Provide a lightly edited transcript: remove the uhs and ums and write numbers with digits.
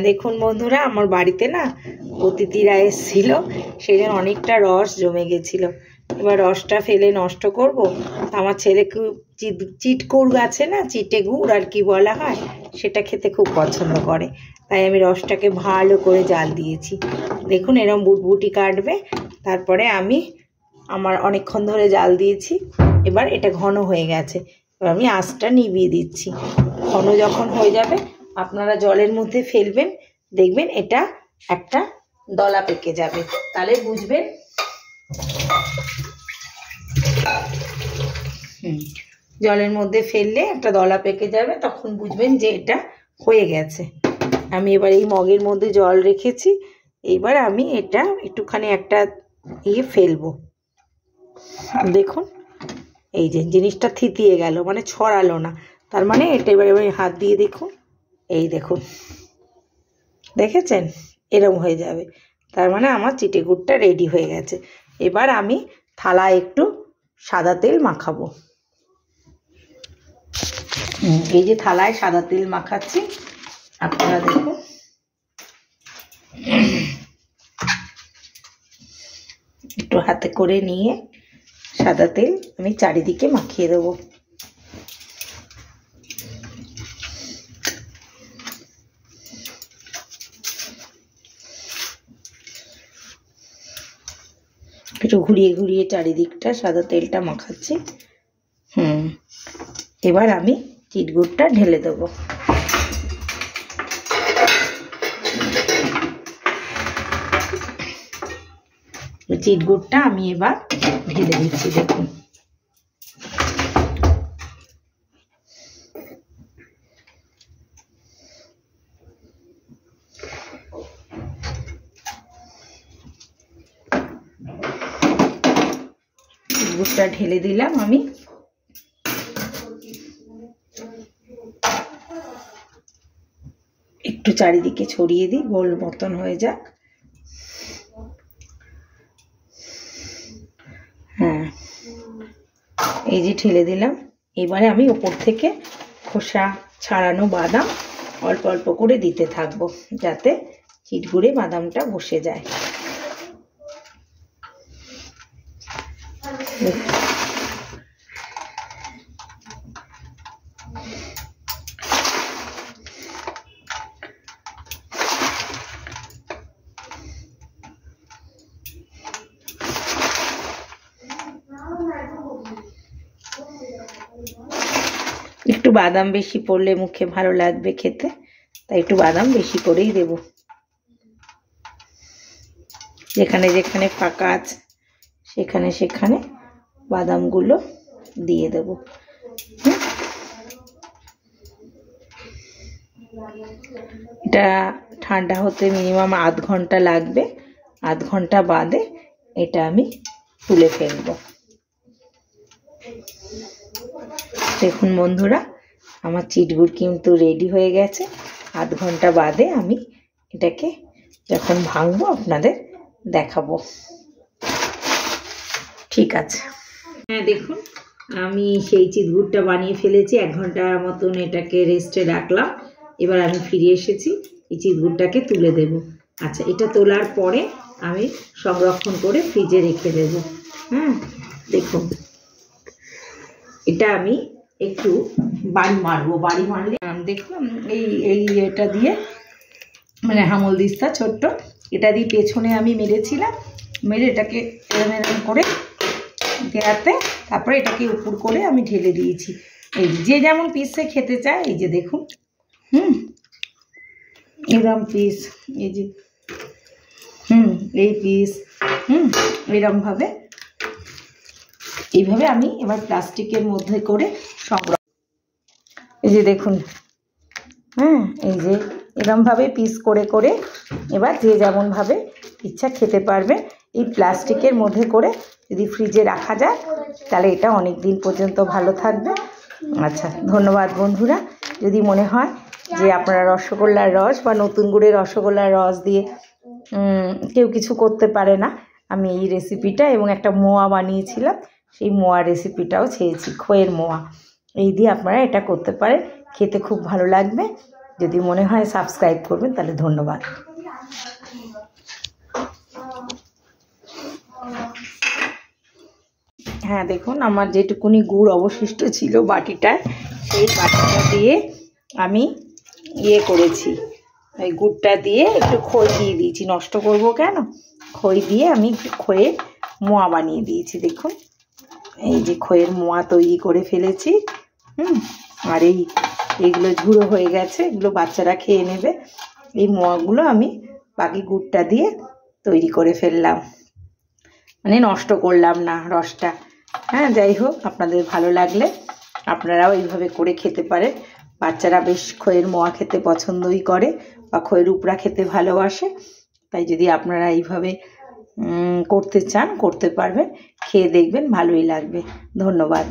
দেখুন বন্ধুরা, আমার বাড়িতে না অতিথিরা এসেছিল, সেই জন্য অনেকটা রস জমে গেছিল। এবার রসটা ফেলে নষ্ট করব, আমার ছেলে খুব চিটকুড় আছে না, চিটে গুড় আর কি বলা হয়, সেটা খেতে খুব পছন্দ করে। তাই আমি রসটাকে ভালো করে জাল দিয়েছি। দেখুন এরকম বুটবুটি কাটবে। তারপরে আমার অনেকক্ষণ ধরে জাল দিয়েছি, এবার এটা ঘন হয়ে গেছে। এবার আমি আঁচটা নিভিয়ে দিচ্ছি। ঘন যখন হয়ে যাবে আপনারা জলের মধ্যে ফেলবেন, দেখবেন এটা একটা দলা পেকে যাবে, তাহলে বুঝবেন। জলের মধ্যে ফেললে একটা দলা পেকে যাবে, তখন বুঝবেন যে এটা হয়ে গেছে। আমি এবার এই মগের মধ্যে জল রেখেছি, এইবার আমি এটা একটুখানি একটা ফেলবো। দেখুন এই যে জিনিসটা থিতিয়ে গেল, মানে ছড়ালো না, তার মানে এটা এবার হাত দিয়ে দেখুন, এই দেখুন, দেখেছেন এরকম হয়ে যাবে, তার মানে আমার চিটে গুড়টা রেডি হয়ে গেছে। এবার আমি থালায় একটু সাদা তেল মাখাবো। এই যে থালায় সাদা তেল মাখাচ্ছি, আপনারা দেখুন। একটু হাতে করে নিয়ে সাদা তেল আমি চারিদিকে মাখিয়ে দেবো। একটু ঘুরিয়ে ঘুরিয়ে চারিদিকটা সাদা তেলটা মাখাচ্ছি। এবার আমি চিটগুড়টা ঢেলে দেবো। চিটগুড়টা আমি এবার ঢেলে দিচ্ছি। দেখুন চিটগুড়টা ঢেলে দিলাম আমি। একটু চারিদিকে ছড়িয়ে দিই, গোল মতন হয়ে যাক। এই যে ঢেলে দিলাম। এবারে আমি ওপর থেকে খোসা ছাড়ানো বাদাম অল্প অল্প করে দিতে থাকবো, যাতে চিটগুড়ে বাদামটা বসে যায়। একটু বাদাম বেশি পড়লে মুখে ভালো লাগবে খেতে, তাই একটু বাদাম বেশি করেই দেব। যেখানে যেখানে ফাঁকা আছে সেখানে সেখানে বাদামগুলো দিয়ে দেব। এটা ঠান্ডা হতে মিনিমাম আধ ঘন্টা লাগবে। আধ ঘন্টা বাদে এটা আমি তুলে ফেলবো। দেখুন বন্ধুরা, আমার চিটগুড় কিন্তু রেডি হয়ে গেছে। আধ ঘন্টা বাদে আমি এটাকে যখন ভাঙবো আপনাদের দেখাবো। ঠিক আছে, দেখুন আমি সেই চিটগুড়টা বানিয়ে ফেলেছি। 1 ঘন্টা মতন এটাকে রেস্টে রাখলাম। এবার আমি ফিরে এসেছি, এই চিটগুড়টাকে তুলে দেব। আচ্ছা, এটা তোলার পরে আমি সংরক্ষণ করে ফ্রিজে রেখে দেব। দেখুন এটা আমি একটু বাড়ি মারবো। বাড়ি মারলে দেখুন এই এটা দিয়ে, মানে হামল দিস্তা ছোট্ট, এটা দিয়ে পেছনে আমি মেরেছিলাম, মেরে এটাকে এরম করে দেওয়াতে তারপরে এটাকে উপর করে আমি ঢেলে দিয়েছি। এই যে যেমন পিসে খেতে চায়, এই যে দেখুন, এরম পিস, এই যে এই পিস, এরমভাবে এইভাবে আমি এবার প্লাস্টিকের মধ্যে করে সংগ্রহ। এই যে দেখুন, এই যে এরমভাবে পিস করে করে এবার যে যেমনভাবে ইচ্ছা খেতে পারবে। এই প্লাস্টিকের মধ্যে করে যদি ফ্রিজে রাখা যায় তাহলে এটা অনেক দিন পর্যন্ত ভালো থাকবে। আচ্ছা, ধন্যবাদ বন্ধুরা। যদি মনে হয় যে আপনারা রসগোল্লার রস বা নতুন গুড়ের রসগোল্লার রস দিয়ে কেউ কিছু করতে পারে না, আমি এই রেসিপিটা এবং একটা মোয়া বানিয়েছিলাম, সেই মোয়া রেসিপিটাও ছেড়েছি, খইয়ের মোয়া। এই দিয়ে আপনারা এটা করতে পারেন, খেতে খুব ভালো লাগবে। যদি মনে হয় সাবস্ক্রাইব করবেন তাহলে ধন্যবাদ। হ্যাঁ দেখুন, আমার যেটুকুনি গুড় অবশিষ্ট ছিল বাটিটায়, সেই বাটিটা দিয়ে আমি করেছি। এই গুড়টা দিয়ে একটু খই দিয়ে দিয়েছি, নষ্ট করব কেন, খই দিয়ে আমি একটু খইয়ের মোয়া বানিয়ে দিয়েছি। দেখুন এই যে খইয়ের মোয়া তৈরি করে ফেলেছি। আর এইগুলো ঝুড়ো হয়ে গেছে, এগুলো বাচ্চারা খেয়ে নেবে। এই মোয়াগুলো আমি বাকি গুড়টা দিয়ে তৈরি করে ফেললাম, মানে নষ্ট করলাম না রসটা। হ্যাঁ, যাই হোক, আপনাদের ভালো লাগলে আপনারাও এইভাবে করে খেতে পারেন। বাচ্চারা বেশ খইয়ের মোয়া খেতে পছন্দই করে বা খইয়ের উপড়া খেতে ভালোবাসে। তাই যদি আপনারা এইভাবে করতে চান করতে পারবেন, খেয়ে দেখবেন, ভালোই লাগবে। ধন্যবাদ।